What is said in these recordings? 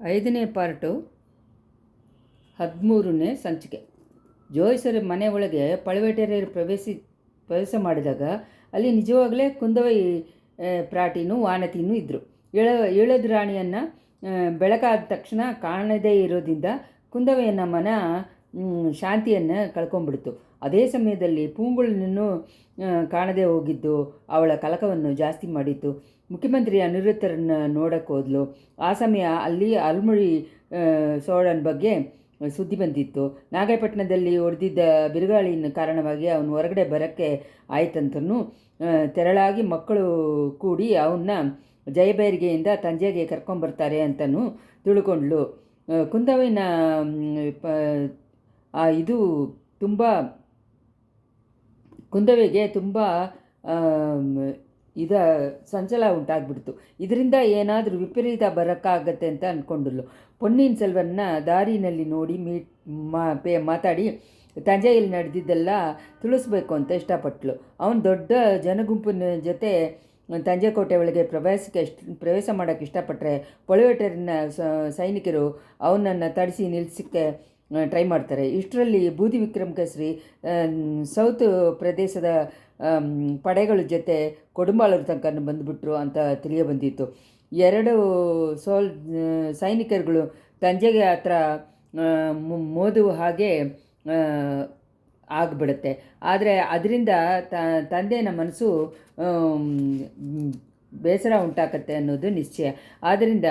5ನೇ ಪಾರ್ಟು 13ನೇ ಸಂಚಿಕೆ. ಜೋಯಿಸರ ಮನೆ ಒಳಗೆ ಪಳವೇಟೆಯರು ಪ್ರವೇಶ ಮಾಡಿದಾಗ ಅಲ್ಲಿ ನಿಜವಾಗಲೇ ಕುಂದವೈ ಪ್ರಾಟಿನೂ ವಾನತಿನೂ ಇದ್ದರು. ಇಳದ ರಾಣಿಯನ್ನು ಬೆಳಕಾದ ತಕ್ಷಣ ಕಾಣದೇ ಇರೋದ್ರಿಂದ ಕುಂದವೆಯನ್ನ ಮನ ಶಾಂತಿಯನ್ನು ಕಳ್ಕೊಂಡ್ಬಿಡ್ತು. ಅದೇ ಸಮಯದಲ್ಲಿ ಪೂಂಗುಳನನ್ನು ಕಾಣದೇ ಹೋಗಿದ್ದು ಅವಳ ಕಲಕವನ್ನು ಜಾಸ್ತಿ ಮಾಡಿತ್ತು. ಮುಖ್ಯಮಂತ್ರಿ ಅನಿರುದ್ಧರನ್ನು ನೋಡೋಕ್ಕೆ ಹೋದ್ಲು. ಆ ಸಮಯ ಅಲ್ಲಿ ಅರುಳ್ಮೊಳಿ ಸೋಳನ ಬಗ್ಗೆ ಸುದ್ದಿ ಬಂದಿತ್ತು. ನಾಗಪಟ್ಟಣದಲ್ಲಿ ಹೊಡೆದಿದ್ದ ಬಿರುಗಾಳಿನ ಕಾರಣವಾಗಿ ಅವನು ಹೊರಗಡೆ ಬರೋಕ್ಕೆ ಆಯ್ತಂತನೂ ತೆರಳಾಗಿ ಮಕ್ಕಳು ಕೂಡಿ ಅವನ್ನ ಜಯಬೇರಿಗೆಯಿಂದ ತಂಜೆಗೆ ಕರ್ಕೊಂಬರ್ತಾರೆ ಅಂತಲೂ ತಿಳ್ಕೊಂಡ್ಳು. ಕುಂದವಿನ ಇದು ತುಂಬ ಕುಂದವೆಗೆ ತುಂಬ ಸಂಚಲ ಉಂಟಾಗ್ಬಿಡ್ತು. ಇದರಿಂದ ಏನಾದರೂ ವಿಪರೀತ ಬರೋಕ್ಕಾಗತ್ತೆ ಅಂತ ಅಂದ್ಕೊಂಡಳು. ಪೊನ್ನಿಯಿನ್ ಸೆಲ್ವನ್ನ ದಾರಿನಲ್ಲಿ ನೋಡಿ ಮಾತಾಡಿ ತಂಜೆಯಲ್ಲಿ ನಡೆದಿದ್ದೆಲ್ಲ ತಿಳಿಸ್ಬೇಕು ಅಂತ ಇಷ್ಟಪಟ್ಟಳು. ಅವನು ದೊಡ್ಡ ಜನಗುಂಪಿನ ಜೊತೆ ತಂಜೆ ಕೋಟೆ ಒಳಗೆ ಪ್ರವೇಶ ಮಾಡೋಕ್ಕೆ ಇಷ್ಟಪಟ್ಟರೆ ಪಳವೇಟರಿನ ಸೈನಿಕರು ಅವನನ್ನು ತಡಿಸಿ ನಿಲ್ಲಿಸೋಕ್ಕೆ ಟ್ರೈ ಮಾಡ್ತಾರೆ. ಇಷ್ಟರಲ್ಲಿ ಬೂದಿ ವಿಕ್ರಮ್ ಕೇಸರಿ ಸೌತ್ ಪ್ರದೇಶದ ಪಡೆಗಳ ಜೊತೆ ಕೊಡುಂಬಾಳೂರು ತನಕ ಬಂದುಬಿಟ್ರು ಅಂತ ತಿಳಿಯ ಬಂದಿತ್ತು. 2 ಸೈನಿಕರುಗಳು ತಂಜೆಗೆ ಹತ್ರ ಮೋದುವ ಹಾಗೆ ಆಗಿಬಿಡುತ್ತೆ. ಆದರೆ ಅದರಿಂದ ತಂದೆಯ ಮನಸ್ಸು ಬೇಸರ ಉಂಟಾಕತ್ತೆ ಅನ್ನೋದು ನಿಶ್ಚಯ. ಆದ್ದರಿಂದ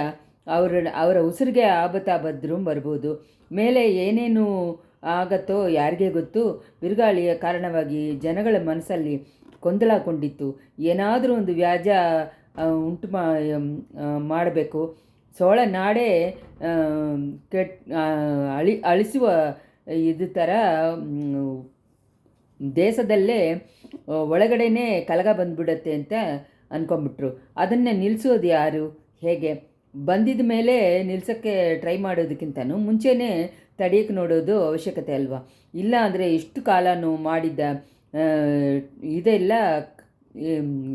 ಅವರ ಉಸಿರಿಗೆ ಆಬತ್ತಾಬದ್ರೂ ಬರ್ಬೋದು. ಮೇಲೆ ಏನೇನು ಆಗತ್ತೋ ಯಾರಿಗೆ ಗೊತ್ತು. ಬಿರುಗಾಳಿಯ ಕಾರಣವಾಗಿ ಜನಗಳ ಮನಸ್ಸಲ್ಲಿ ಗೊಂದಲಗೊಂಡಿತ್ತು. ಏನಾದರೂ ಒಂದು ವ್ಯಾಜ್ಯ ಉಂಟು ಮಾಡಬೇಕು. ಸೋಳ ನಾಡೇ ಅಳಿಸುವ ಇದು ಥರ ದೇಶದಲ್ಲೇ ಒಳಗಡೆನೇ ಕಲಗ ಬಂದುಬಿಡತ್ತೆ ಅಂತ ಅಂದ್ಕೊಂಬಿಟ್ರು. ಅದನ್ನು ನಿಲ್ಲಿಸೋದು ಯಾರು, ಹೇಗೆ? ಬಂದಿದ ಮೇಲೆ ನಿಲ್ಸೋಕ್ಕೆ ಟ್ರೈ ಮಾಡೋದಕ್ಕಿಂತನೂ ಮುಂಚೆನೇ ತಡೆಯೋಕ್ಕೆ ನೋಡೋದು ಅವಶ್ಯಕತೆ ಅಲ್ವಾ? ಇಲ್ಲ ಅಂದರೆ ಇಷ್ಟು ಕಾಲನೂ ಮಾಡಿದ್ದ ಇದೆಲ್ಲ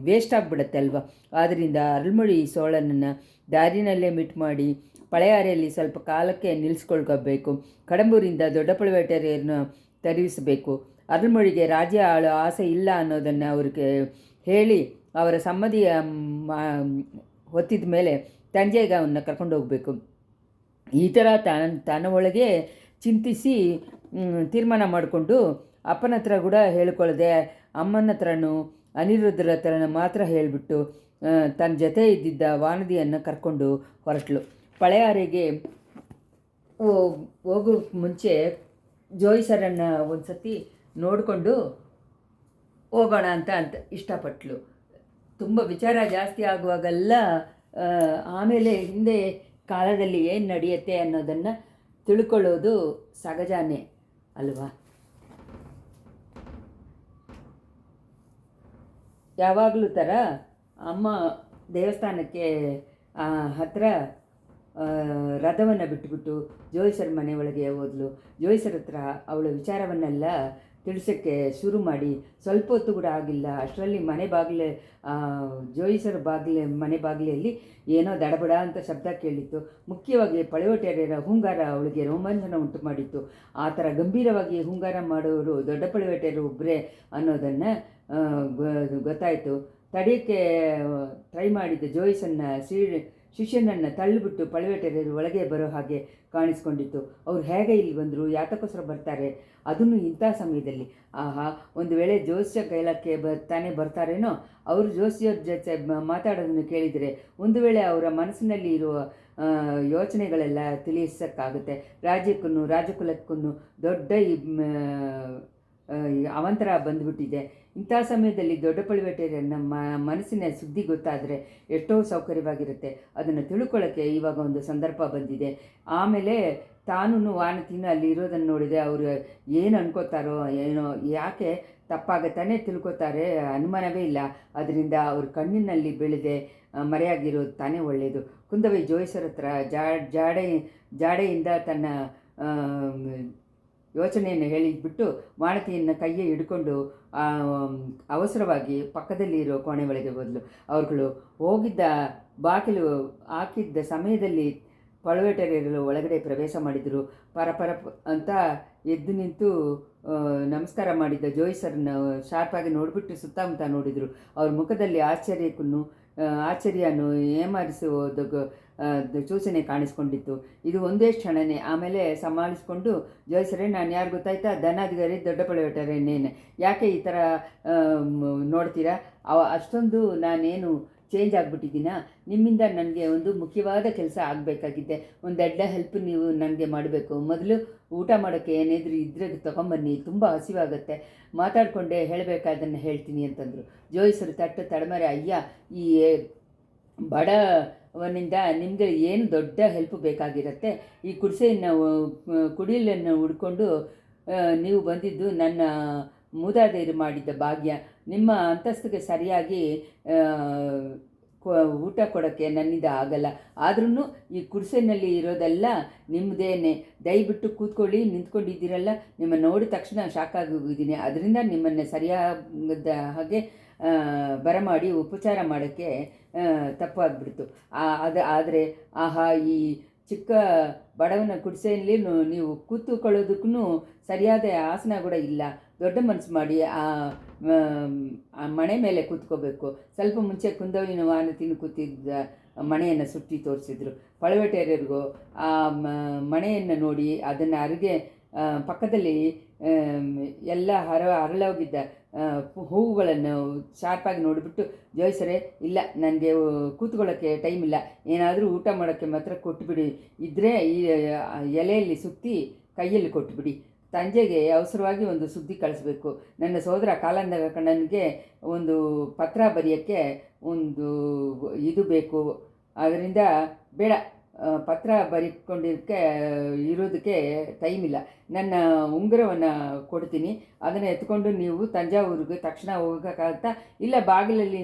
ವೇಸ್ಟ್ ಆಗಿಬಿಡತ್ತೆ ಅಲ್ವಾ? ಆದ್ದರಿಂದ ಅರುಳ್ಮೊಳಿ ಸೋಳನನ್ನು ದಾರಿನಲ್ಲೇ ಮಿಟ್ ಮಾಡಿ ಪಳೆಯಾರೆಯಲ್ಲಿ ಸ್ವಲ್ಪ ಕಾಲಕ್ಕೆ ನಿಲ್ಲಿಸ್ಕೊಳ್ಕೋಬೇಕು. ಕಡಂಬೂರಿಂದ ದೊಡ್ಡ ಪಳವೇಟೆಯರನ್ನು ತರಿಸಬೇಕು. ಅರುಳ್ಮೊಳಿಗೆ ರಾಜ್ಯ ಆಳೋ ಆಸೆ ಇಲ್ಲ ಅನ್ನೋದನ್ನು ಅವ್ರಿಗೆ ಹೇಳಿ ಅವರ ಸಮ್ಮತಿಯ ಹೊತ್ತಿದ ಮೇಲೆ ತಂಜೆಗೆ ಅವನ್ನ ಕರ್ಕೊಂಡು ಹೋಗಬೇಕು. ಈ ಥರ ತನ್ನ ಒಳಗೆ ಚಿಂತಿಸಿ ತೀರ್ಮಾನ ಮಾಡಿಕೊಂಡು ಅಪ್ಪನ ಹತ್ರ ಕೂಡ ಹೇಳ್ಕೊಳ್ಳದೆ ಅಮ್ಮನ ಹತ್ರನೂ ಅನಿರುದ್ಧರ ಹತ್ರನ ಮಾತ್ರ ಹೇಳಿಬಿಟ್ಟು ತನ್ನ ಜೊತೆ ಇದ್ದಿದ್ದ ವಾನದಿಯನ್ನು ಕರ್ಕೊಂಡು ಹೊರಟಳು. ಪಳೆಯಾರಿಗೆ ಹೋಗೋಕ್ಕೆ ಮುಂಚೆ ಜೋಯಿಸರನ್ನು ಒಂದು ಸತಿ ನೋಡಿಕೊಂಡು ಹೋಗೋಣ ಅಂತ ಇಷ್ಟಪಟ್ಟಳು. ತುಂಬ ವಿಚಾರ ಜಾಸ್ತಿ ಆಗುವಾಗೆಲ್ಲ ಆಮೇಲೆ ಹಿಂದೆ ಕಾಲದಲ್ಲಿ ಏನು ನಡೆಯುತ್ತೆ ಅನ್ನೋದನ್ನು ತಿಳ್ಕೊಳ್ಳೋದು ಸಹಜನೇ ಅಲ್ವಾ? ಯಾವಾಗಲೂ ಥರ ಅಮ್ಮ ದೇವಸ್ಥಾನಕ್ಕೆ ಹತ್ತಿರ ರಥವನ್ನು ಬಿಟ್ಟುಬಿಟ್ಟು ಜೋಯಿಸರ ಮನೆ ಒಳಗೆ ಹೋದ್ಲು. ಜೋಯಿಸರ ಹತ್ರ ಅವಳ ವಿಚಾರವನ್ನೆಲ್ಲ ತಿಳಿಸೋಕ್ಕೆ ಶುರು ಮಾಡಿ ಸ್ವಲ್ಪ ಹೊತ್ತು ಕೂಡ ಆಗಿಲ್ಲ. ಅಷ್ಟರಲ್ಲಿ ಜೋಯಿಸರ ಮನೆ ಬಾಗಿಲಲ್ಲಿ ಏನೋ ದಡಬಡ ಅಂತ ಶಬ್ದ ಕೇಳಿತ್ತು. ಮುಖ್ಯವಾಗಿ ಪಳವೇಟೆಯರ ಹೂಂಗಾರ ಅವಳಿಗೆ ರೋಮಾಂಚನ ಉಂಟು ಮಾಡಿತ್ತು. ಆ ಥರ ಗಂಭೀರವಾಗಿ ಹೂಂಗಾರ ಮಾಡೋರು ದೊಡ್ಡ ಪಳವೇಟೆಯರು ಒಬ್ಬರೇ ಅನ್ನೋದನ್ನು ಗೊತ್ತಾಯಿತು. ತಡೆಯೋಕ್ಕೆ ಟ್ರೈ ಮಾಡಿದ್ದ ಜೋಯಿಸನ್ನ ಶಿಷ್ಯನನ್ನು ತಳ್ಳಿಬಿಟ್ಟು ಪಳವೇಟೆಯರು ಒಳಗೆ ಬರೋ ಹಾಗೆ ಕಾಣಿಸ್ಕೊಂಡಿತ್ತು. ಅವ್ರು ಹೇಗೆ ಇಲ್ಲಿ ಬಂದರು, ಯಾತಕ್ಕೋಸ್ಕರ ಬರ್ತಾರೆ, ಅದನ್ನು ಇಂಥ ಸಮಯದಲ್ಲಿ? ಆಹಾ, ಒಂದು ವೇಳೆ ಜೋಸ್ಯ ಕೈಲಕ್ಕೆ ಬರ್ತಾರೇನೋ. ಅವರು ಜೋಸ್ಯರ ಜೊತೆ ಮಾತಾಡೋದನ್ನು ಕೇಳಿದರೆ ಒಂದು ವೇಳೆ ಅವರ ಮನಸ್ಸಿನಲ್ಲಿ ಇರುವ ಯೋಚನೆಗಳೆಲ್ಲ ತಿಳಿಸೋಕ್ಕಾಗುತ್ತೆ. ರಾಜ್ಯಕ್ಕೂ ರಾಜಕುಲಕ್ಕೂ ದೊಡ್ಡ ಅವಂತರ ಬಂದುಬಿಟ್ಟಿದೆ. ಇಂಥ ಸಮಯದಲ್ಲಿ ದೊಡ್ಡ ಪಳವೇಟೆಯರನ್ನ ಮನಸ್ಸಿನ ಸುದ್ದಿ ಗೊತ್ತಾದರೆ ಎಷ್ಟೋ ಸೌಕರ್ಯವಾಗಿರುತ್ತೆ. ಅದನ್ನು ತಿಳ್ಕೊಳ್ಳೋಕ್ಕೆ ಇವಾಗ ಒಂದು ಸಂದರ್ಭ ಬಂದಿದೆ. ಆಮೇಲೆ ತಾನೂ ವಾನತಿನೂ ಅಲ್ಲಿ ಇರೋದನ್ನು ನೋಡಿದೆ. ಅವರು ಏನು ಅನ್ಕೋತಾರೋ ಏನೋ, ಯಾಕೆ ತಪ್ಪಾಗತ್ತಾನೆ ತಿಳ್ಕೊತಾರೆ, ಅನುಮಾನವೇ ಇಲ್ಲ. ಅದರಿಂದ ಅವ್ರ ಕಣ್ಣಿನಲ್ಲಿ ಬೆಳೆದೆ ಮರೆಯಾಗಿರೋದು ತಾನೇ ಒಳ್ಳೆಯದು. ಕುಂದವೈ ಜೋಯಿಸರ ಹತ್ರ ಜಾಡೆಯಿಂದ ತನ್ನ ಯೋಚನೆಯನ್ನು ಹೇಳಿಬಿಟ್ಟು ವಾನತಿಯನ್ನು ಕೈಯೇ ಹಿಡ್ಕೊಂಡು ಅವಸರವಾಗಿ ಪಕ್ಕದಲ್ಲಿ ಇರೋ ಕೋಣೆ ಒಳಗೆ ಹೋದ್ಲು. ಅವ್ರುಗಳು ಹೋಗಿದ್ದ ಬಾಗಿಲು ಹಾಕಿದ್ದ ಸಮಯದಲ್ಲಿ ಪಳುವೇಟರೆಯರು ಒಳಗಡೆ ಪ್ರವೇಶ ಮಾಡಿದರು. ಅಂತ ಎದ್ದು ನಿಂತು ನಮಸ್ಕಾರ ಮಾಡಿದ್ದ ಜೋಯಿಸರನ್ನ ಶಾರ್ಪಾಗಿ ನೋಡಿಬಿಟ್ಟು ಸುತ್ತಮುತ್ತ ನೋಡಿದರು. ಅವ್ರ ಮುಖದಲ್ಲಿ ಆಶ್ಚರ್ಯನೂ ಏಮಾರಿಸುವುದು ಸೂಚನೆ ಕಾಣಿಸ್ಕೊಂಡಿತ್ತು. ಇದು ಒಂದೇ ಕ್ಷಣನೇ. ಆಮೇಲೆ ಸಮಾಳಿಸ್ಕೊಂಡು, ಜೋಯಿಸರೇ, ನಾನು ಯಾರು ಗೊತ್ತಾಯ್ತಾ? ಧನಾಧಿಕಾರಿ ದೊಡ್ಡ ಪಳುವೇಟರೆಯನ್ನೇನೆ. ಯಾಕೆ ಈ ಥರ ನೋಡ್ತೀರಾ? ಅಷ್ಟೊಂದು ನಾನೇನು ಚೇಂಜ್ ಆಗಿಬಿಟ್ಟಿದ್ದೀನಾ? ನಿಮ್ಮಿಂದ ನನಗೆ ಒಂದು ಮುಖ್ಯವಾದ ಕೆಲಸ ಆಗಬೇಕಾಗಿದೆ. ಒಂದು ದೊಡ್ಡ ಹೆಲ್ಪ್ ನೀವು ನನಗೆ ಮಾಡಬೇಕು. ಮೊದಲು ಊಟ ಮಾಡೋಕ್ಕೆ ಏನಾದರೂ ಇದ್ರೆ ತೊಗೊಂಬನ್ನಿ, ತುಂಬ ಹಸಿವಾಗುತ್ತೆ. ಮಾತಾಡಿಕೊಂಡೆ ಹೇಳಬೇಕಾದನ್ನು ಹೇಳ್ತೀನಿ ಅಂತಂದರು. ಜೋಯಿಸರು ತಡಮರೆ, ಅಯ್ಯ, ಈ ಬಡವನಿಂದ ನಿಮಗೆ ಏನು ದೊಡ್ಡ ಹೆಲ್ಪ್ ಬೇಕಾಗಿರುತ್ತೆ? ಈ ಕುಡಿಲನ್ನು ಹುಡ್ಕೊಂಡು ನೀವು ಬಂದಿದ್ದು ನನ್ನ ಮೂದಾದೇರು ಮಾಡಿದ್ದ ಭಾಗ್ಯ. ನಿಮ್ಮ ಅಂತಸ್ತಿಗೆ ಸರಿಯಾಗಿ ಊಟ ಕೊಡೋಕ್ಕೆ ನನ್ನಿಂದ ಆಗಲ್ಲ. ಆದ್ರೂ ಈ ಕುಡಿಸೆನಲ್ಲಿ ಇರೋದೆಲ್ಲ ನಿಮ್ಮದೇನೆ. ದಯವಿಟ್ಟು ಕೂತ್ಕೊಳ್ಳಿ. ನಿಂತ್ಕೊಂಡಿದ್ದೀರಲ್ಲ, ನಿಮ್ಮ ನೋಡಿದ ತಕ್ಷಣ ಶಾಕ್ ಆಗಿ ಹೋಗಿದ್ದೀನಿ. ಅದರಿಂದ ನಿಮ್ಮನ್ನು ಸರಿಯಾದ ಹಾಗೆ ಬರಮಾಡಿ ಉಪಚಾರ ಮಾಡೋಕ್ಕೆ ತಪ್ಪಾಗ್ಬಿಡ್ತು. ಆದರೆ ಆಹಾ, ಈ ಚಿಕ್ಕ ಬಡವನ ಕುಡಿಸೆಯಲ್ಲಿ ನೀವು ಕೂತ್ಕೊಳ್ಳೋದಕ್ಕೂ ಸರಿಯಾದ ಆಸನ ಕೂಡ ಇಲ್ಲ. ದೊಡ್ಡ ಮನಸ್ಸು ಮಾಡಿ ಆ ಮಣೆ ಮೇಲೆ ಕೂತ್ಕೋಬೇಕು. ಸ್ವಲ್ಪ ಮುಂಚೆ ಕುಂದವಿನ ವಾನತಿನ ಕೂತಿದ್ದ ಮಣೆಯನ್ನು ಸುಟ್ಟಿ ತೋರಿಸಿದ್ರು. ಪಳುವೇಟರೆಯರಿಗೂ ಆ ಮಣೆಯನ್ನು ನೋಡಿ ಅದನ್ನು ಅರಿಗೆ ಪಕ್ಕದಲ್ಲಿ ಎಲ್ಲ ಅರಳೋಗಿದ್ದ ಹೂವುಗಳನ್ನು ಶಾರ್ಪಾಗಿ ನೋಡಿಬಿಟ್ಟು, ಜೋಯಿಸರೇ, ಇಲ್ಲ, ನನಗೆ ಕೂತ್ಕೊಳ್ಳೋಕ್ಕೆ ಟೈಮ್ ಇಲ್ಲ. ಏನಾದರೂ ಊಟ ಮಾಡೋಕ್ಕೆ ಮಾತ್ರ ಕೊಟ್ಟುಬಿಡಿ. ಇದ್ದರೆ ಈ ಎಲೆಯಲ್ಲಿ ಸುತ್ತಿ ಕೈಯಲ್ಲಿ ಕೊಟ್ಟುಬಿಡಿ. ಸಂಜೆಗೆ ಅವಸರವಾಗಿ ಒಂದು ಸುದ್ದಿ ಕಳಿಸ್ಬೇಕು. ನನ್ನ ಸೋದರ ಕಣ್ಣನಿಗೆ ಒಂದು ಪತ್ರ ಬರೆಯೋಕ್ಕೆ ಒಂದು ಇದು ಬೇಕು. ಅದರಿಂದ ಬೇಡ, ಪತ್ರ ಇರೋದಕ್ಕೆ ಟೈಮ್ ಇಲ್ಲ. ನನ್ನ ಉಂಗುರವನ್ನು ಕೊಡ್ತೀನಿ, ಅದನ್ನು ಎತ್ಕೊಂಡು ನೀವು ತಂಜಾವೂರಿಗೆ ತಕ್ಷಣ ಹೋಗೋಕ್ಕಾಗತ್ತಾ? ಇಲ್ಲ, ಬಾಗಿಲಲ್ಲಿ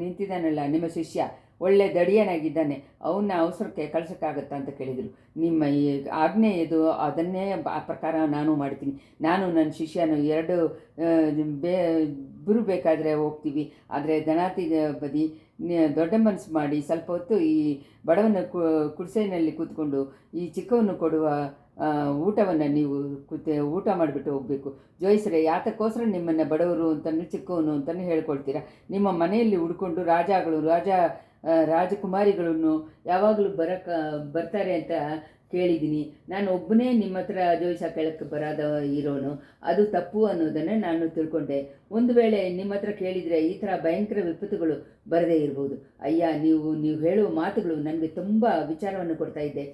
ನಿಂತಿದ್ದಾನಲ್ಲ ನಿಮ್ಮ ಶಿಷ್ಯ, ಒಳ್ಳೆ ದಡಿಯನಾಗಿದ್ದಾನೆ, ಅವನ್ನ ಅವಸರಕ್ಕೆ ಕಳ್ಸೋಕ್ಕಾಗತ್ತಾ ಅಂತ ಕೇಳಿದರು. ನಿಮ್ಮ ಈ ಆಜ್ಞೆ ಇದು, ಅದನ್ನೇ ಆ ಪ್ರಕಾರ ನಾನು ಮಾಡ್ತೀನಿ. ನಾನು ನನ್ನ ಶಿಷ್ಯನು ಇಬ್ಬರು ಬೇಕಾದರೆ ಹೋಗ್ತೀವಿ. ಆದರೆ ಬದಿ ದೊಡ್ಡ ಮನಸ್ಸು ಮಾಡಿ ಸ್ವಲ್ಪ ಹೊತ್ತು ಈ ಬಡವನ ಕುಡಿಸೆಯಲ್ಲಿ ಕೂತ್ಕೊಂಡು ಈ ಚಿಕ್ಕವನ್ನು ಕೊಡುವ ಊಟವನ್ನು ನೀವು ಊಟ ಮಾಡಿಬಿಟ್ಟು ಹೋಗಬೇಕು. ಜೋಯಿಸರೇ, ಯಾತಕ್ಕೋಸ್ಕರ ನಿಮ್ಮನ್ನು ಬಡವರು ಅಂತಲೂ ಚಿಕ್ಕವನು ಅಂತಲೂ ಹೇಳ್ಕೊಳ್ತೀರಾ? ನಿಮ್ಮ ಮನೆಯಲ್ಲಿ ಉಡ್ಕೊಂಡು ರಾಜಕುಮಾರಿಗಳನ್ನು ಯಾವಾಗಲೂ ಬರ್ತಾರೆ ಅಂತ ಕೇಳಿದ್ದೀನಿ. ನಾನು ಒಬ್ಬನೇ ನಿಮ್ಮ ಹತ್ರ ಜೋಯಿಸ ಕೇಳಕ್ಕೆ ಬರೋದ ಇರೋನು. ಅದು ತಪ್ಪು ಅನ್ನೋದನ್ನು ನಾನು ತಿಳ್ಕೊಂಡೆ. ಒಂದು ವೇಳೆ ನಿಮ್ಮ ಹತ್ರ ಕೇಳಿದರೆ ಈ ಥರ ಭಯಂಕರ ವಿಪತ್ತುಗಳು ಬರದೇ ಇರ್ಬೋದು. ಅಯ್ಯ, ನೀವು ಹೇಳುವ ಮಾತುಗಳು ನನಗೆ ತುಂಬ ವಿಚಾರವನ್ನು ಕೊಡ್ತಾ ಇದ್ದೆ.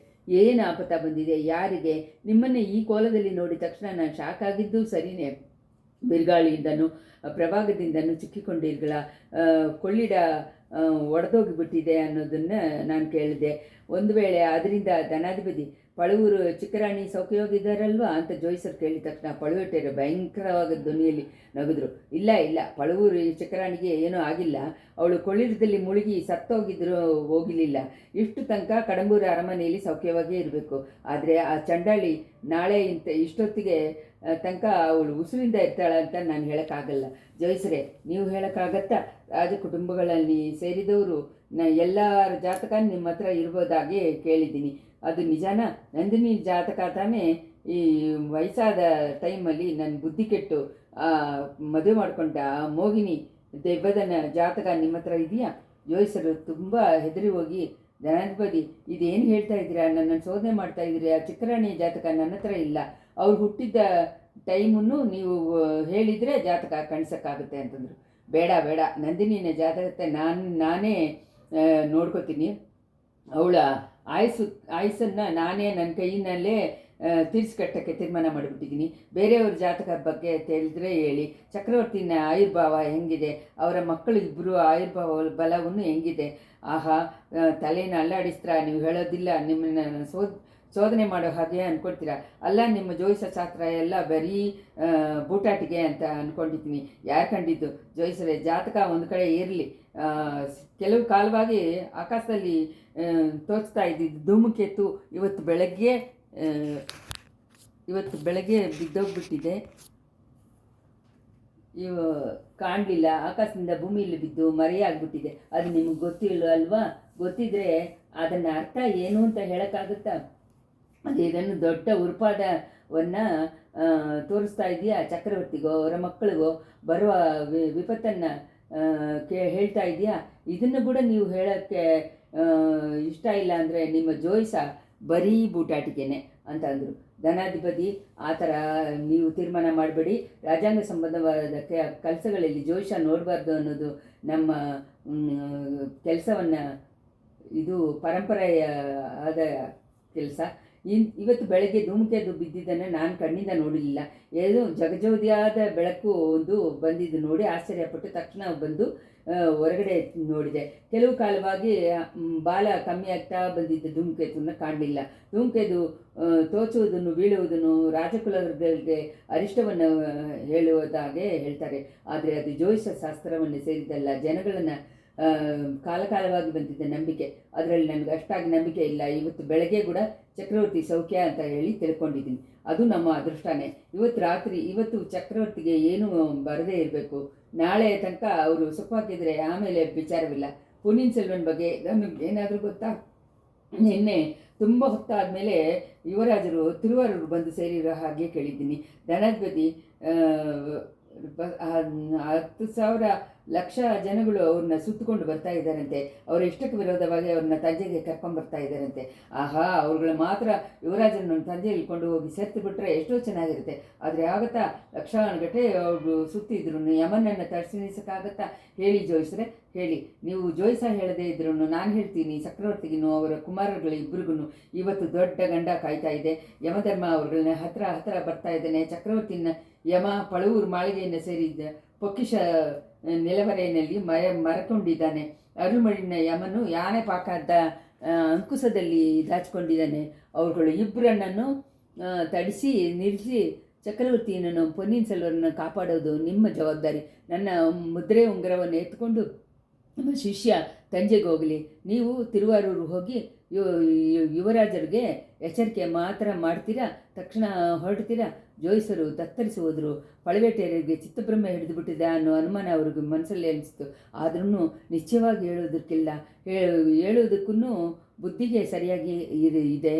ಏನು ಆಪತ್ತ ಬಂದಿದೆ, ಯಾರಿಗೆ? ನಿಮ್ಮನ್ನೇ ಈ ಕೋಲದಲ್ಲಿ ನೋಡಿದ ತಕ್ಷಣ ನಾನು ಶಾಕ್ ಆಗಿದ್ದು ಸರಿಯೇ. ಬಿರುಗಾಳಿಯಿಂದನೂ ಪ್ರಭಾಗದಿಂದನೂ ಚಿಕ್ಕಿಕೊಂಡಿರ್ಗಳ ಕೊಳ್ಳಿಡ ಒಡೆದೋಗಿಬಿಟ್ಟಿದೆ ಅನ್ನೋದನ್ನು ನಾನು ಕೇಳಿದೆ. ಒಂದು ವೇಳೆ ಅದರಿಂದ ಧನಾಧಿಪತಿ ಪಳುವೂರು ಚಿಕ್ಕರಾಣಿ ಸೌಖ್ಯವಾಗಿದ್ದಾರಲ್ವಾ ಅಂತ ಜೋಯಿಸರು ಕೇಳಿದ ತಕ್ಷಣ ಪಳುವೇಟರು ಭಯಂಕರವಾದ ಧ್ವನಿಯಲ್ಲಿ ನಗಿದ್ರು. ಇಲ್ಲ, ಪಳುವೂರು ಚಿಕ್ಕರಾಣಿಗೆ ಏನೂ ಆಗಿಲ್ಲ. ಅವಳು ಕೊಳ್ಳಿಡದಲ್ಲಿ ಮುಳುಗಿ ಸತ್ತೋಗಿದ್ರು ಹೋಗಲಿಲ್ಲ. ಇಷ್ಟು ತನಕ ಕಡಂಬೂರು ಅರಮನೆಯಲ್ಲಿ ಸೌಖ್ಯವಾಗೇ ಇರಬೇಕು. ಆದರೆ ಆ ಚಂಡಾಳಿ ನಾಳೆ ಇಷ್ಟೊತ್ತಿಗೆ ತನಕ ಅವಳು ಉಸಿರಿಂದ ಇರ್ತಾಳೆ ಅಂತ ನಾನು ಹೇಳೋಕ್ಕಾಗಲ್ಲ. ಜೋಯಿಸರೇ, ನೀವು ಹೇಳೋಕ್ಕಾಗತ್ತಾ? ರಾಜ ಕುಟುಂಬಗಳಲ್ಲಿ ಸೇರಿದವರು ಎಲ್ಲರ ಜಾತಕ ನಿಮ್ಮ ಹತ್ರ ಇರ್ಬೋದಾಗಿ ಕೇಳಿದ್ದೀನಿ. ಅದು ನಿಜಾನಾ? ನಂದಿನಿ ಜಾತಕ ತಾನೇ ಈ ವಯಸ್ಸಾದ ಟೈಮಲ್ಲಿ ನನ್ನ ಬುದ್ಧಿ ಕೆಟ್ಟು ಮದುವೆ ಮಾಡಿಕೊಂಡ ಮೋಹಿನಿ ದೆವ್ವದನ ಜಾತಕ ನಿಮ್ಮ ಹತ್ರ ಇದೆಯಾ? ಜೋಯಿಸರು ತುಂಬ ಹೆದರಿ ಹೋಗಿ, ಧನಾಧಿಪತಿ, ಇದೇನು ಹೇಳ್ತಾ ಇದ್ದೀರಾ? ನನ್ನನ್ನು ಶೋಧನೆ ಮಾಡ್ತಾ ಇದ್ದೀರಾ? ಚಿಕ್ಕರಾಣಿಯ ಜಾತಕ ನನ್ನ ಹತ್ರ ಇಲ್ಲ. ಅವ್ರು ಹುಟ್ಟಿದ್ದ ಟೈಮನ್ನು ನೀವು ಹೇಳಿದರೆ ಜಾತಕ ಕಾಣಿಸೋಕ್ಕಾಗುತ್ತೆ ಅಂತಂದರು. ಬೇಡ, ನಂದಿನಿನ ಜಾತಕத்தை ನಾನೇ ನೋಡ್ಕೋತೀನಿ. ಅವಳ ಆಯಸ್ಸನ್ನು ನಾನೇ ನನ್ನ ಕೈಯಿನಲ್ಲೇ ತೀರಿಸ್ಕಟ್ಟಕ್ಕೆ ತೀರ್ಮಾನ ಮಾಡಿಬಿಟ್ಟಿದ್ದೀನಿ. ಬೇರೆಯವ್ರ ಜಾತಕ ಬಗ್ಗೆ ತಿಳಿದ್ರೆ ಹೇಳಿ. ಚಕ್ರವರ್ತಿನ ಆಯುರ್ಭಾವ ಹೆಂಗಿದೆ? ಅವರ ಮಕ್ಕಳು ಇಬ್ಬರು ಆಯುರ್ಭಾವ ಬಲವನ್ನು ಹೆಂಗಿದೆ? ಆಹಾ, ತಲೆನ ಅಲ್ಲಾಡಿಸ್ತಾ ನೀವು ಹೇಳೋದಿಲ್ಲ. ನಿಮ್ಮನ್ನು ಶೋಧನೆ ಮಾಡೋ ಹಾಗೆ ಅಂದ್ಕೊಳ್ತೀರಾ? ಅಲ್ಲ, ನಿಮ್ಮ ಜೋಯಿಸ ಶಾಸ್ತ್ರ ಎಲ್ಲ ಬರೀ ಬೂಟಾಟಿಗೆ ಅಂತ ಅಂದ್ಕೊಂಡಿದ್ದೀನಿ. ಯಾರು ಕಂಡಿದ್ದು? ಜೋಯಿಸರೇ, ಜಾತಕ ಒಂದು ಕಡೆ ಇರಲಿ. ಕೆಲವು ಕಾಲವಾಗಿ ಆಕಾಶದಲ್ಲಿ ತೋಚ್ತಾ ಇದ್ದಿದ್ದು ಧೂಮಕೇತು ಇವತ್ತು ಬೆಳಗ್ಗೆ ಬಿದ್ದೋಗ್ಬಿಟ್ಟಿದೆ. ಕಾಣಲಿಲ್ಲ. ಆಕಾಶದಿಂದ ಭೂಮಿಯಲ್ಲಿ ಬಿದ್ದು ಮರೆಯಾಗ್ಬಿಟ್ಟಿದೆ. ಅದು ನಿಮಗೆ ಗೊತ್ತಿಲ್ಲ ಅಲ್ವಾ? ಗೊತ್ತಿದ್ರೆ ಅದನ್ನು ಅರ್ಥ ಏನು ಅಂತ ಹೇಳೋಕ್ಕಾಗುತ್ತಾ? ಅದು ಇದನ್ನು ದೊಡ್ಡ ಉರುಪಾದವನ್ನು ತೋರಿಸ್ತಾ ಇದೆಯಾ ಚಕ್ರವರ್ತಿಗೋ ಅವರ ಮಕ್ಕಳಿಗೋ ಬರುವ ವಿಪತ್ತನ್ನು ಹೇಳ್ತಾ ಇದೆಯಾ? ಇದನ್ನು ಕೂಡ ನೀವು ಹೇಳೋಕ್ಕೆ ಇಷ್ಟ ಇಲ್ಲ ಅಂದರೆ ನಿಮ್ಮ ಜೋಯಿಸ ಬರೀ ಬೂಟಾಟಿಕೆನೆ ಅಂತ ಅಂದರು. ಧನಾಧಿಪತಿ ಆ ಥರ ನೀವು ತೀರ್ಮಾನ ಮಾಡಬೇಡಿ, ರಾಜ್ಯಾಂಗ ಸಂಬಂಧವಾದ ಕೆಲಸಗಳಲ್ಲಿ ಜೋಯಿಸ ನೋಡಬಾರ್ದು ಅನ್ನೋದು ನಮ್ಮ ಕೆಲಸವನ್ನು, ಇದು ಪರಂಪರೆಯ ಆದ ಕೆಲಸ. ಇವತ್ತು ಬೆಳಗ್ಗೆ ಧೂಮಕೇತು ಬಿದ್ದಿದ್ದನ್ನು ನಾನು ಕಣ್ಣಿಂದ ನೋಡಲಿಲ್ಲ. ಏನೋ ಜಗಜ್ಯೋತಿಯಾದ ಬೆಳಕು ಒಂದು ಬಂದಿದ್ದು ನೋಡಿ ಆಶ್ಚರ್ಯಪಟ್ಟು ತಕ್ಷಣ ಬಂದು ಹೊರಗಡೆ ನೋಡಿದೆ. ಕೆಲವು ಕಾಲವಾಗಿ ಬಾಲ ಕಮ್ಮಿ ಆಗ್ತಾ ಬಂದಿದ್ದ ಧೂಮಕೇತುವನ್ನು ಕಾಣಲಿಲ್ಲ. ಧೂಮಕೇತು ತೋಚುವುದನ್ನು ಬೀಳುವುದನ್ನು ರಾಜಕುಲಗಳಿಗೆ ಅರಿಷ್ಟವನ್ನು ಹೇಳುವುದಾಗೆ ಹೇಳ್ತಾರೆ. ಆದರೆ ಅದು ಜ್ಯೋತಿಷ ಶಾಸ್ತ್ರವನ್ನು ಸೇರಿದ್ದಲ್ಲ, ಜನಗಳನ್ನು ಕಾಲಕಾಲವಾಗಿ ಬಂದಿದ್ದ ನಂಬಿಕೆ. ಅದರಲ್ಲಿ ನನಗೆ ಅಷ್ಟಾಗಿ ನಂಬಿಕೆ ಇಲ್ಲ. ಇವತ್ತು ಬೆಳಗ್ಗೆ ಕೂಡ ಚಕ್ರವರ್ತಿ ಸೌಖ್ಯ ಅಂತ ಹೇಳಿ ತಿಳ್ಕೊಂಡಿದ್ದೀನಿ. ಅದು ನಮ್ಮ ಅದೃಷ್ಟನೇ. ಇವತ್ತು ಚಕ್ರವರ್ತಿಗೆ ಏನು ಬರದೇ ಇರಬೇಕು. ನಾಳೆ ತನಕ ಅವರು ಸೊಪ್ಪಾಕಿದರೆ ಆಮೇಲೆ ವಿಚಾರವಿಲ್ಲ. ಪೊನ್ನಿಯಿನ್ ಸೆಲ್ವನ್ ಬಗ್ಗೆ ನಮಗೆ ಏನಾದರೂ ಗೊತ್ತಾ? ನಿನ್ನೆ ತುಂಬ ಹೊತ್ತಾದಮೇಲೆ ಯುವರಾಜರು ತಿರುವಾರೂರು ಬಂದು ಸೇರಿರೋ ಹಾಗೆ ಕೇಳಿದ್ದೀನಿ. ಧನಾಧಿಪತಿ 10,000 ಲಕ್ಷ ಜನಗಳು ಅವ್ರನ್ನ ಸುತ್ತಕೊಂಡು ಬರ್ತಾ ಇದ್ದಾರಂತೆ. ಅವರ ಇಷ್ಟಕ್ಕೆ ವಿರೋಧವಾಗಿ ಅವ್ರನ್ನ ತಂಜೆಗೆ ಕರ್ಕೊಂಡ್ಬರ್ತಾ ಇದ್ದಾರಂತೆ. ಆಹಾ, ಅವ್ರುಗಳ ಮಾತ್ರ ಯುವರಾಜನ ತಂಜೆ ಇಳ್ಕೊಂಡು ಹೋಗಿ ಸೇರ್ತು ಬಿಟ್ಟರೆ ಎಷ್ಟೋ ಚೆನ್ನಾಗಿರುತ್ತೆ. ಆದರೆ ಆಗುತ್ತಾ? ಲಕ್ಷಾನುಗಟ್ಟೆ ಅವರು ಸುತ್ತಿದ್ರು ಯಮನನ್ನು ತರಿಸಿಸಕ್ಕಾಗತ್ತಾ? ಹೇಳಿ ಜೋಯಿಸ್ರೆ, ಹೇಳಿ. ನೀವು ಜೋಯಿಸ ಹೇಳದೇ ಇದ್ರು ನಾನು ಹೇಳ್ತೀನಿ. ಚಕ್ರವರ್ತಿಗೂ ಅವರ ಕುಮಾರರುಗಳು ಇಬ್ಬರಿಗೂ ಇವತ್ತು ದೊಡ್ಡ ಗಂಡ ಕಾಯ್ತಾ ಇದೆ. ಯಮಧರ್ಮ ಅವ್ರಗಳನ್ನ ಹತ್ರ ಬರ್ತಾ ಇದ್ದಾನೆ. ಚಕ್ರವರ್ತಿನ ಯಮ ಪಳವೂರು ಮಾಳಿಗೆಯನ್ನು ಸೇರಿದ್ದ ಪೊಕ್ಕಿಷ ನೆಲವರೆಯಲ್ಲಿ ಮರಕೊಂಡಿದ್ದಾನೆ. ಅರುಳ್ಮಡಿನ ಯಮನು ಯಾನೆ ಪಾಕದ ಅಂಕುಶದಲ್ಲಿ ದಾಚಿಕೊಂಡಿದ್ದಾನೆ. ಅವರುಗಳು ಇಬ್ಬರನ್ನು ತಡಿಸಿ ನಿಲ್ಲಿಸಿ ಚಕ್ರವರ್ತಿಯನ್ನು ಪೊನ್ನಿಯಿನ್ ಸೆಲ್ವರನ್ನು ಕಾಪಾಡೋದು ನಿಮ್ಮ ಜವಾಬ್ದಾರಿ. ನನ್ನ ಮುದ್ರೆ ಉಂಗುರವನ್ನು ಎತ್ಕೊಂಡು ನಮ್ಮ ಶಿಷ್ಯ ತಂಜೆಗೆ ಹೋಗಲಿ. ನೀವು ತಿರುವಾರೂರು ಹೋಗಿ ಯುವರಾಜರಿಗೆ ಎಚ್ಚರಿಕೆ ಮಾತ್ರ ಮಾಡ್ತೀರಾ, ತಕ್ಷಣ ಹೊರಡ್ತೀರಾ. ಜೋಯಿಸರು ತತ್ತರಿಸಿ ಹೋದರು. ಪಳವೇಟೆಯರಿಗೆ ಚಿತ್ತಭ್ರಮೆ ಹಿಡಿದು ಬಿಟ್ಟಿದೆ ಅನ್ನೋ ಅನುಮಾನ ಅವ್ರಿಗೆ ಮನಸ್ಸಲ್ಲಿ ಅನಿಸ್ತು. ಆದ್ರೂ ನಿಶ್ಚಯವಾಗಿ ಹೇಳೋದಕ್ಕೂ ಬುದ್ಧಿಗೆ ಸರಿಯಾಗಿ ಇದೆ.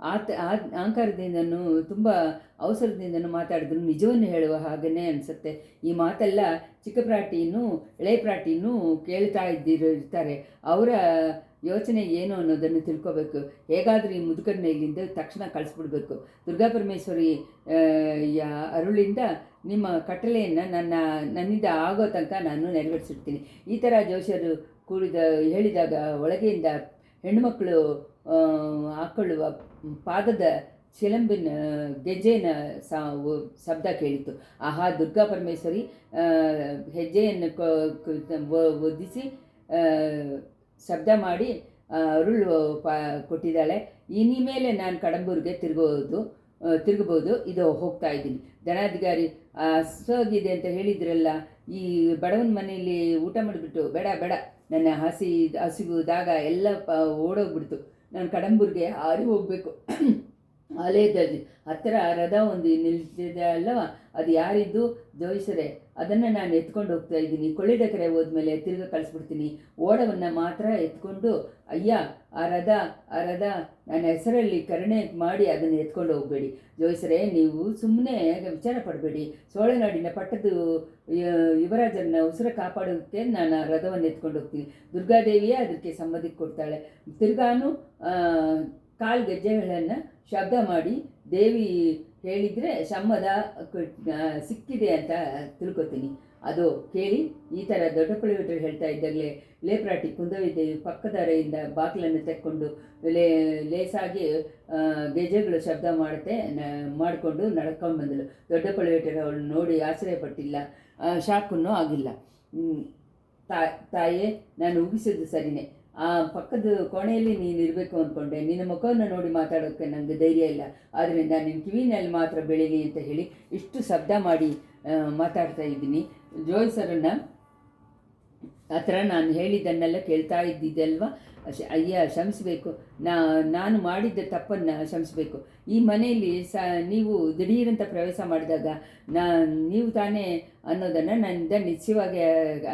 ಅಹಂಕಾರದಿಂದನೂ ತುಂಬ ಅವಸರದಿಂದನೂ ಮಾತಾಡಿದ್ರು ನಿಜವನ್ನು ಹೇಳುವ ಹಾಗೇ ಅನಿಸುತ್ತೆ. ಈ ಮಾತೆಲ್ಲ ಚಿಕ್ಕ ಪ್ರಾಟಿನೂ ಎಳೆ ಪ್ರಾಟಿನೂ ಕೇಳ್ತಾ ಇರ್ತಾರೆ. ಅವರ ಯೋಚನೆ ಏನು ಅನ್ನೋದನ್ನು ತಿಳ್ಕೋಬೇಕು. ಹೇಗಾದರೂ ಈ ಮುದುಕರನ್ನ ಇಲ್ಲಿಂದ ತಕ್ಷಣ ಕಳಿಸ್ಬಿಡ್ಬೇಕು. ದುರ್ಗಾಪರಮೇಶ್ವರಿ ಅರುಳಿಂದ ನಿಮ್ಮ ಕಟ್ಟಳೆಯನ್ನು ನನ್ನಿಂದ ಆಗೋ ತನಕ ನಾನು ನೆರವೇರಿಸಿರ್ತೀನಿ. ಈ ಥರ ಜೋಶಿಯರು ಹೇಳಿದಾಗ ಒಳಗೆಯಿಂದ ಹೆಣ್ಣುಮಕ್ಕಳು ಹಾಕ್ಕೊಳ್ಳುವ ಪಾದದ ಚಿಲಂಬಿನ ಗೆಜ್ಜೆನ ಶಬ್ದ ಕೇಳಿತು. ಆಹಾ, ದುರ್ಗಾ ಪರಮೇಶ್ವರಿ ಹೆಜ್ಜೆಯನ್ನು ಒದಿಸಿ ಶಬ್ದ ಮಾಡಿ ಅರುಳು ಕೊಟ್ಟಿದ್ದಾಳೆ. ಇನ್ಮೇಲೆ ನಾನು ಕಡಂಬೂರಿಗೆ ತಿರುಗಬಹುದು. ಇದು ಹೋಗ್ತಾ ಇದ್ದೀನಿ. ಧನಾಧಿಕಾರಿ ಹಸುವಾಗಿದೆ ಅಂತ ಹೇಳಿದ್ರಲ್ಲ, ಈ ಬಡವನ ಮನೆಯಲ್ಲಿ ಊಟ ಮಾಡಿಬಿಟ್ಟು ಬೇಡ ನನ್ನ ಹಸಿವುದಾಗ ಎಲ್ಲ ಓಡೋಗ್ಬಿಡ್ತು. ನಾನು ಕಡಂಬೂರಿಗೆ ಹಾರಿ ಹೋಗಬೇಕು. ಆಲಯದ ಹತ್ತಿರ ರಥ ಒಂದು ನಿಲ್ಸಿದೆ ಅಲ್ಲವ, ಅದು ಯಾರಿದ್ದು? ಜೋಯಿಸರೆ. ಅದನ್ನು ನಾನು ಎತ್ಕೊಂಡು ಹೋಗ್ತಾ ಇದ್ದೀನಿ. ಕೊಳ್ಳಿಡಕೆರೆ ಹೋದ್ಮೇಲೆ ತಿರ್ಗ ಕಳಿಸ್ಬಿಡ್ತೀನಿ. ಓಡವನ್ನು ಮಾತ್ರ ಎತ್ಕೊಂಡು ಅಯ್ಯ ಆ ರಥ ನನ್ನ ಹೆಸರಲ್ಲಿ ಕರುಣೆ ಮಾಡಿ ಅದನ್ನು ಎತ್ಕೊಂಡು ಹೋಗಬೇಡಿ. ಜೋಯಿಸರೆ, ನೀವು ಸುಮ್ಮನೆ ವಿಚಾರ ಪಡಬೇಡಿ. ಸೋಳೆನಾಡಿನ ಪಟ್ಟದ ಯುವರಾಜರನ್ನ ಉಸಿರ ಕಾಪಾಡೋದಕ್ಕೆ ನಾನು ರಥವನ್ನು ಎತ್ಕೊಂಡು ಹೋಗ್ತೀನಿ. ದುರ್ಗಾದೇವಿಯೇ ಅದಕ್ಕೆ ಸಮ್ಮತಿ ಕೊಡ್ತಾಳೆ. ತಿರ್ಗಾನು ಕಾಲು ಗೆಜ್ಜೆಗಳನ್ನು ಶಬ್ದ ಮಾಡಿ ದೇವಿ ಹೇಳಿದರೆ ಸಮ್ಮದ ಸಿಕ್ಕಿದೆ ಅಂತ ತಿಳ್ಕೊತೀನಿ. ಅದು ಕೇಳಿ ಈ ಥರ ದೊಡ್ಡ ಪಳಿವಟರು ಹೇಳ್ತಾ ಇದ್ದಾಗಲೇ ಲೇಪ್ರಾಟಿ ಕುಂದವಿದ್ದೇವಿ ಪಕ್ಕದ ಅರೆಯಿಂದ ಬಾಗಿಲನ್ನು ತೆಕ್ಕೊಂಡು ಲೇಸಾಗಿ ಗೆಜ್ಜೆಗಳು ಶಬ್ದ ಮಾಡಿಕೊಂಡು ನಡ್ಕೊಂಡು ಬಂದಳು. ದೊಡ್ಡ ಪಳಿವಟರು ಅವಳು ನೋಡಿ ಆಶ್ಚರ್ಯಪಟ್ಟಿಲ್ಲ, ಶಾಕನ್ನೂ ಆಗಿಲ್ಲ. ತಾಯೇ, ನಾನು ಉಗಿಸಿದ್ದು ಸರಿಯೇ. ಆ ಪಕ್ಕದ ಕೋಣೆಯಲ್ಲಿ ನೀನು ಇರಬೇಕು ಅಂದ್ಕೊಂಡೆ. ನಿನ್ನ ಮುಖವನ್ನು ನೋಡಿ ಮಾತಾಡೋಕ್ಕೆ ನನಗೆ ಧೈರ್ಯ ಇಲ್ಲ. ಆದ್ದರಿಂದ ನಿನ್ನ ಕಿವಿನಲ್ಲಿ ಮಾತ್ರ ಬೆಳೀಲಿ ಅಂತ ಹೇಳಿ ಇಷ್ಟು ಶಬ್ದ ಮಾಡಿ ಮಾತಾಡ್ತಾ ಇದ್ದೀನಿ. ಜೋಯಿಸರನ್ನು ಹತ್ರ ನಾನು ಹೇಳಿದ್ದನ್ನೆಲ್ಲ ಕೇಳ್ತಾ ಇದ್ದಿದ್ದಲ್ವ. ಅಯ್ಯ, ಕ್ಷಮಿಸಬೇಕು. ನಾನು ಮಾಡಿದ್ದ ತಪ್ಪನ್ನು ಕ್ಷಮಿಸಬೇಕು. ಈ ಮನೆಯಲ್ಲಿ ನೀವು ದಿಢೀರಂತ ಪ್ರವೇಶ ಮಾಡಿದಾಗ ನೀವು ತಾನೇ ಅನ್ನೋದನ್ನು ನನ್ನಿಂದ ನಿಶ್ಚಯವಾಗಿ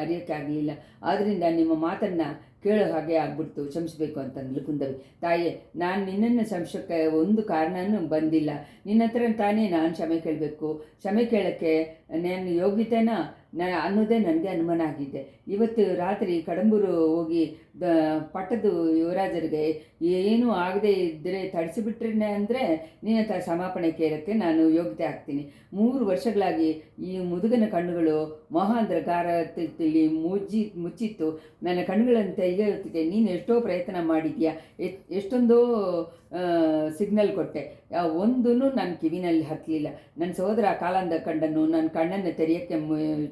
ಅರಿಯೋಕ್ಕಾಗಲಿಲ್ಲ. ಆದ್ದರಿಂದ ನಿಮ್ಮ ಮಾತನ್ನು ಕೇಳೋ ಹಾಗೆ ಆಗ್ಬಿಡ್ತು, ಕ್ಷಮಿಸಬೇಕು ಅಂತಂದ್ಲು ಕುಂದವಿ. ತಾಯಿ, ನಾನು ನಿನ್ನನ್ನು ಕ್ಷಮಿಸೋಕ್ಕೆ ಒಂದು ಕಾರಣನೂ ಬಂದಿಲ್ಲ. ನಿನ್ನ ಹತ್ರ ತಾನೇ ನಾನು ಕ್ಷಮೆ ಕೇಳಬೇಕು. ಕ್ಷಮೆ ಕೇಳೋಕ್ಕೆ ನಾನು ಯೋಗ್ಯತೆನಾ ಅನ್ನೋದೇ ನನಗೆ ಅನುಮಾನ ಆಗಿದೆ. ಇವತ್ತು ರಾತ್ರಿ ಕಡಂಬೂರು ಹೋಗಿ ಪಟ್ಟದ ಯುವರಾಜರಿಗೆ ಏನೂ ಆಗದೆ ಇದ್ದರೆ ತಡಿಸಿಬಿಟ್ರೆ ಅಂದರೆ ನಿನ್ನ ಹತ್ರ ಕ್ಷಮಾಪಣೆ ಕೇಳೋಕ್ಕೆ ನಾನು ಯೋಗ್ಯತೆ ಆಗ್ತೀನಿ. 3 ವರ್ಷಗಳಾಗಿ ಈ ಮುದುಗನ ಕಣ್ಣುಗಳು ಮಹಾಂಧ್ರಗಾರ ತಿಳಿ ಮುಚ್ಚಿತ್ತು. ನನ್ನ ಕಣ್ಣುಗಳನ್ನು ತೆಗೆಯೋದಕ್ಕೆ ನೀನು ಎಷ್ಟೋ ಪ್ರಯತ್ನ ಮಾಡಿದ್ಯಾ, ಎಷ್ಟೊಂದೋ ಸಿಗ್ನಲ್ ಕೊಟ್ಟೆ, ಒಂದೂ ನನ್ನ ಕಿವಿನಲ್ಲಿ ಹತ್ತಲಿಲ್ಲ. ನನ್ನ ಸಹೋದರ ಕಾಲಾಂಧ ಕಂಡನು, ನನ್ನ ಕಣ್ಣನ್ನು ತೆರೆಯೋಕ್ಕೆ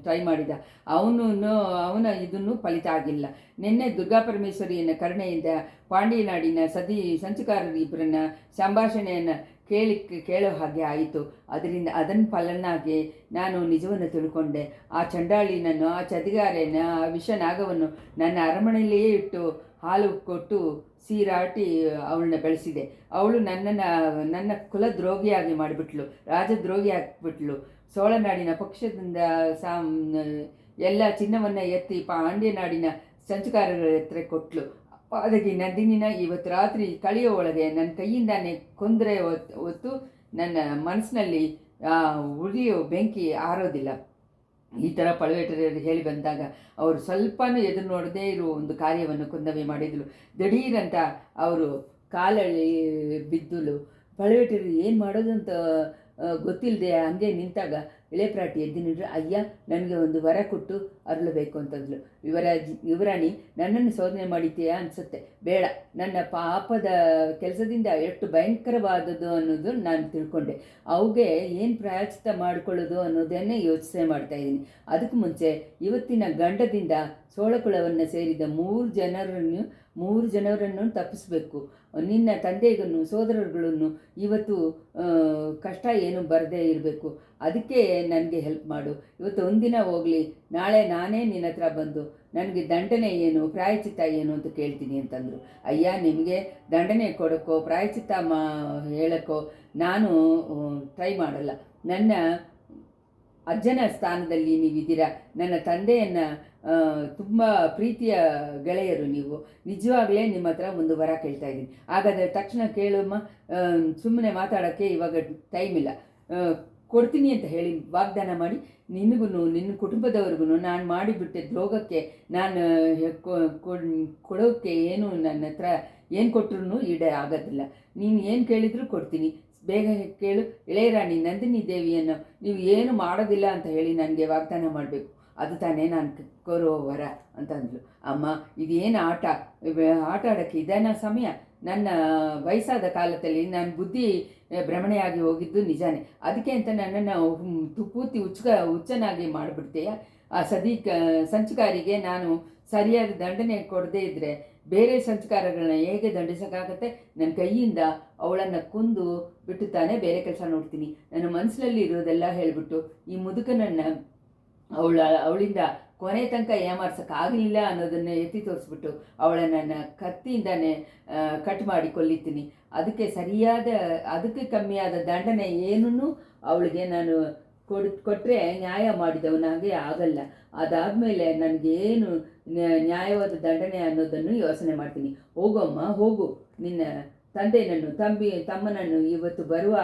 ಟ್ರೈ ಮಾಡಿದ, ಅವನ ಇದನ್ನು ಫಲಿತ ಆಗಿಲ್ಲ. ನಿನ್ನೆ ದುರ್ಗಾಪರಮೇಶ್ವರಿಯನ್ನು ಕರುಣೆಯಿಂದ ಪಾಂಡ್ಯನಾಡಿನ ಸಂಚುಕಾರರಿಬ್ಬರನ್ನ ಸಂಭಾಷಣೆಯನ್ನು ಕೇಳೋ ಹಾಗೆ ಆಯಿತು. ಅದನ್ನು ಫಲನಾಗಿ ನಾನು ನಿಜವನ್ನು ತಿಳ್ಕೊಂಡೆ. ಆ ಚಂಡಾಳಿನನ್ನು, ಆ ಚದಿಗಾರೆನ, ಆ ವಿಷನಾಗವನ್ನು ನನ್ನ ಅರಮನೆಯಲ್ಲಿಯೇ ಇಟ್ಟು ಹಾಲು ಕೊಟ್ಟು ಸೀರಾಟಿ ಅವಳನ್ನ ಬೆಳೆಸಿದೆ. ಅವಳು ನನ್ನ ಕುಲದ್ರೋಗಿಯಾಗಿ ಮಾಡಿಬಿಟ್ಲು, ರಾಜದ್ರೋಗಿ ಆಗಿಬಿಟ್ಲು. ಸೋಳನಾಡಿನ ಪಕ್ಷದಿಂದ ಎಲ್ಲ ಚಿನ್ನವನ್ನು ಎತ್ತಿ ಪಾಂಡ್ಯನಾಡಿನ ಸಂಚುಕಾರರ ಹತ್ರ ಕೊಟ್ಲು. ಅದಕ್ಕೆ ನಂದಿನಿನ ಇವತ್ತು ರಾತ್ರಿ ಕಳೆಯೋ ಒಳಗೆ ನನ್ನ ಕೈಯಿಂದಾನೆ ಕೊಂದರೆ ಹೊತ್ತು ನನ್ನ ಮನಸ್ಸಿನಲ್ಲಿ ಉರಿಯೋ ಬೆಂಕಿ ಆರೋದಿಲ್ಲ. ಈ ಥರ ಪಳವೇಟರು ಹೇಳಿ ಬಂದಾಗ ಅವರು ಸ್ವಲ್ಪನೂ ಎದುರು ನೋಡದೇ ಇರೋ ಒಂದು ಕಾರ್ಯವನ್ನು ಕುಂದವಿ ಮಾಡಿದಳು. ದಿಢೀರಂತ ಅವರು ಕಾಲಲ್ಲಿ ಬಿದ್ದಲು. ಪಳವೇಟರು ಏನು ಮಾಡೋದು ಅಂತ ಗೊತ್ತಿಲ್ಲದೆ ಹಂಗೆ ನಿಂತಾಗ ಇಳೆಪ್ರಾಟಿ ಎದ್ದು ನಿಂತರು. ಅಯ್ಯ, ನನಗೆ ಒಂದು ವರ ಕೊಟ್ಟು ಅರಳಬೇಕು ಅಂತಂದ್ಲು. ಯುವರಾಣಿ, ನನ್ನನ್ನು ಶೋಧನೆ ಮಾಡಿದ್ದೀಯಾ ಅನಿಸುತ್ತೆ. ಬೇಡ, ನನ್ನ ಪಾಪದ ಕೆಲಸದಿಂದ ಎಷ್ಟು ಭಯಂಕರವಾದದ್ದು ಅನ್ನೋದು ನಾನು ತಿಳ್ಕೊಂಡೆ. ಅವುಗೆ ಏನು ಪ್ರಾಯಶ್ಚಿತ್ತ ಮಾಡಿಕೊಳ್ಳೋದು ಅನ್ನೋದನ್ನೇ ಯೋಚನೆ ಮಾಡ್ತಾಯಿದ್ದೀನಿ. ಅದಕ್ಕೆ ಮುಂಚೆ ಇವತ್ತಿನ ಗಂಡದಿಂದ ಸೋಳಕುಳವನ್ನು ಸೇರಿದ 3 ಜನರನ್ನು ತಪ್ಪಿಸಬೇಕು. ನಿನ್ನ ತಂದೆಗೂ ಸೋದರರುಗಳನ್ನು ಇವತ್ತು ಕಷ್ಟ ಏನು ಬರದೇ ಇರಬೇಕು. ಅದಕ್ಕೆ ನನಗೆ ಹೆಲ್ಪ್ ಮಾಡು. ಇವತ್ತು ಒಂದಿನ ಹೋಗಲಿ, ನಾಳೆ ನಾನೇ ನಿನ್ನ ಹತ್ರ ಬಂದು ನನಗೆ ದಂಡನೆ ಏನು, ಪ್ರಾಯಶ್ಚಿತ್ತ ಏನು ಅಂತ ಕೇಳ್ತೀನಿ ಅಂತಂದರು. ಅಯ್ಯ, ನಿಮಗೆ ದಂಡನೆ ಕೊಡೋಕ್ಕೋ ಪ್ರಾಯಶ್ಚಿತ್ತ ಹೇಳೋಕ್ಕೋ ನಾನು ಟ್ರೈ ಮಾಡಲ್ಲ. ನನ್ನ ಅಜ್ಜನ ಸ್ಥಾನದಲ್ಲಿ ನೀವಿದ್ದೀರಾ. ನನ್ನ ತಂದೆಯನ್ನು ತುಂಬ ಪ್ರೀತಿಯ ಗೆಳೆಯರು ನೀವು. ನಿಜವಾಗಲೇ ನಿಮ್ಮ ಹತ್ರ ಒಂದು ವರ ಕೇಳ್ತಾ ಇದ್ದೀನಿ. ಹಾಗಾದರೆ ತಕ್ಷಣ ಕೇಳಮ್ಮ, ಸುಮ್ಮನೆ ಮಾತಾಡೋಕ್ಕೆ ಇವಾಗ ಟೈಮ್ ಇಲ್ಲ. ಕೊಡ್ತೀನಿ ಅಂತ ಹೇಳಿ ವಾಗ್ದಾನ ಮಾಡಿ, ನಿನಗೂ ನಿನ್ನ ಕುಟುಂಬದವ್ರಿಗೂ ನಾನು ಮಾಡಿಬಿಟ್ಟೆ ದ್ರೋಗಕ್ಕೆ ನಾನು ಕೊಡೋಕ್ಕೆ ಏನು ನನ್ನ ಹತ್ರ ಏನು ಕೊಟ್ಟರು ಈಡೇ ಆಗೋದಿಲ್ಲ. ನೀನು ಏನು ಕೇಳಿದರೂ ಕೊಡ್ತೀನಿ. ಬೇಗ ಕೇಳು. ಇಳೆಯರಾಣಿ ನಂದಿನಿ ದೇವಿಯನ್ನು ನೀವು ಏನು ಮಾಡೋದಿಲ್ಲ ಅಂತ ಹೇಳಿ ನನಗೆ ವಾಗ್ದಾನ ಮಾಡಬೇಕು. ಅದು ತಾನೇ ನಾನು ಕೋರೋ ವರ ಅಂತಂದ್ಲು. ಅಮ್ಮ, ಇದೇನು ಆಟ ಆಡೋಕ್ಕೆ ಇದೇನ ಸಮಯ? ನನ್ನ ವಯಸ್ಸಾದ ಕಾಲದಲ್ಲಿ ನಾನು ಬುದ್ಧಿ ಭ್ರಮಣೆಯಾಗಿ ಹೋಗಿದ್ದು ನಿಜಾನೇ. ಅದಕ್ಕೆ ಅಂತ ನನ್ನನ್ನು ಪೂರ್ತಿ ಹುಚ್ಚನಾಗಿ ಮಾಡಿಬಿಡ್ತೀಯ. ಆ ಸಂಚುಕಾರಿಗೆ ನಾನು ಸರಿಯಾದ ದಂಡನೆ ಕೊಡದೇ ಇದ್ದರೆ ಬೇರೆ ಸಂಚುಕಾರಗಳನ್ನ ಹೇಗೆ ದಂಡಿಸೋಕ್ಕಾಗತ್ತೆ? ನನ್ನ ಕೈಯಿಂದ ಅವಳನ್ನು ಕೊಂದು ಬಿಟ್ಟು ತಾನೇ ಬೇರೆ ಕೆಲಸ ನೋಡ್ತೀನಿ. ನನ್ನ ಮನಸ್ಸಿನಲ್ಲಿ ಇರೋದೆಲ್ಲ ಹೇಳಿಬಿಟ್ಟು ಈ ಮುದುಕನನ್ನು ಅವಳಿಂದ ಕೊನೆ ತನಕ ಏಮಾರ್ಸೋಕ್ಕಾಗಲಿಲ್ಲ ಅನ್ನೋದನ್ನು ಎತ್ತಿ ತೋರಿಸ್ಬಿಟ್ಟು ಅವಳನ್ನು ಕತ್ತಿಯಿಂದಾನೆ ಕಟ್ ಮಾಡಿ ಕೊಲ್ಲಿತೀನಿ. ಅದಕ್ಕೆ ಕಮ್ಮಿಯಾದ ದಂಡನೆ ಏನೂ ಅವಳಿಗೆ ನಾನು ಕೊಟ್ಟರೆ ನ್ಯಾಯ ಮಾಡಿದವನಾಗೆ ಆಗಲ್ಲ. ಅದಾದಮೇಲೆ ನನಗೇನು ನ್ಯಾಯವಾದ ದಂಡನೆ ಅನ್ನೋದನ್ನು ಯೋಚನೆ ಮಾಡ್ತೀನಿ. ಹೋಗಮ್ಮ, ಹೋಗು. ನಿನ್ನ ತಂದೆನನ್ನು ತಮ್ಮನನ್ನು ಇವತ್ತು ಬರುವ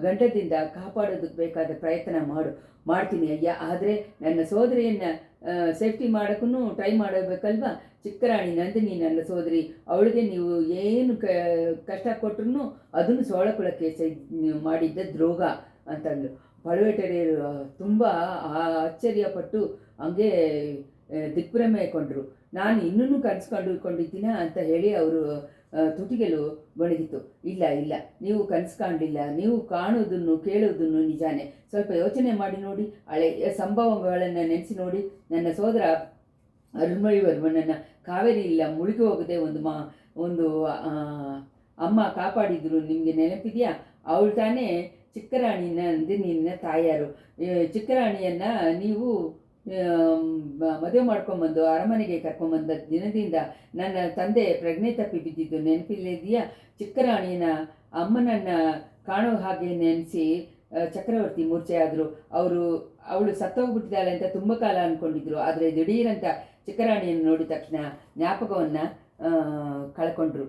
ಗಂಡದಿಂದ ಕಾಪಾಡೋದಕ್ಕೆ ಬೇಕಾದ ಪ್ರಯತ್ನ ಮಾಡ್ತೀನಿ ಅಯ್ಯ. ಆದರೆ ನನ್ನ ಸೋದರಿಯನ್ನು ಸೇಫ್ಟಿ ಮಾಡೋಕ್ಕೂ ಟ್ರೈ ಮಾಡಬೇಕಲ್ವ? ಚಿಕ್ಕರಾಣಿ ನಂದಿನಿ ನನ್ನ ಸೋದರಿ, ಅವಳಿಗೆ ನೀವು ಏನು ಕಷ್ಟ ಕೊಟ್ಟರು ಅದನ್ನು ಸೋಳಕುಳಕ್ಕೆ ಮಾಡಿದ್ದ ದ್ರೋಗ ಅಂತಂದು ಪಳವೇಟರೆಯರು ತುಂಬ ಆಶ್ಚರ್ಯಪಟ್ಟು ಹಂಗೆ ದಿಗ್ಭ್ರಮೆ ಕೊಂಡರು. ನಾನು ಇನ್ನೂ ಕನಸ್ಕೊಂಡಿದ್ದೀನ ಅಂತ ಹೇಳಿ ಅವರು ತುಟಿಗೆಲು ಬಣಗಿತು. ಇಲ್ಲ, ನೀವು ಕನಸು ಕಾಣಲಿಲ್ಲ. ನೀವು ಕಾಣೋದನ್ನು ಕೇಳೋದನ್ನು ನಿಜಾನೇ. ಸ್ವಲ್ಪ ಯೋಚನೆ ಮಾಡಿ ನೋಡಿ, ಹಳೆಯ ಸಂಭವಗಳನ್ನು ನೆನೆಸಿ ನೋಡಿ. ನನ್ನ ಸೋದರ ಅರುಣ್ಮೊಳಿವರ್ಮನನ್ನು ಕಾವೇರಿ ಇಲ್ಲ ಮುಳುಗಿ ಹೋಗದೆ ಒಂದು ಅಮ್ಮ ಕಾಪಾಡಿದ್ರು. ನಿಮಗೆ ನೆನಪಿದೆಯಾ? ಅವಳು ತಾನೇ ಚಿಕ್ಕರಾಣಿ ನಂದಿನಿನ ತಾಯಾರು. ಚಿಕ್ಕರಾಣಿಯನ್ನು ನೀವು ಮದುವೆ ಮಾಡ್ಕೊಂಬಂದು ಅರಮನೆಗೆ ಕರ್ಕೊಂಬಂದ ದಿನದಿಂದ ನನ್ನ ತಂದೆ ಪ್ರಜ್ಞೆ ತಪ್ಪಿ ಬಿದ್ದಿದ್ದು ನೆನಪಿಲ್ಲದೆಯಾ? ಚಿಕ್ಕರಾಣಿನ ಅಮ್ಮನನ್ನು ಕಾಣೋ ಹಾಗೆ ನೆನೆಸಿ ಚಕ್ರವರ್ತಿ ಮೂರ್ಛೆ ಆದರು. ಅವಳು ಸತ್ತೋಗ್ಬಿಟ್ಟಿದ್ದಾಳೆ ಅಂತ ತುಂಬ ಕಾಲ ಅಂದ್ಕೊಂಡಿದ್ರು. ಆದರೆ ದಿಢೀರಂತ ಚಿಕ್ಕರಾಣಿಯನ್ನು ನೋಡಿದ ತಕ್ಷಣ ಜ್ಞಾಪಕವನ್ನು ಕಳ್ಕೊಂಡ್ರು.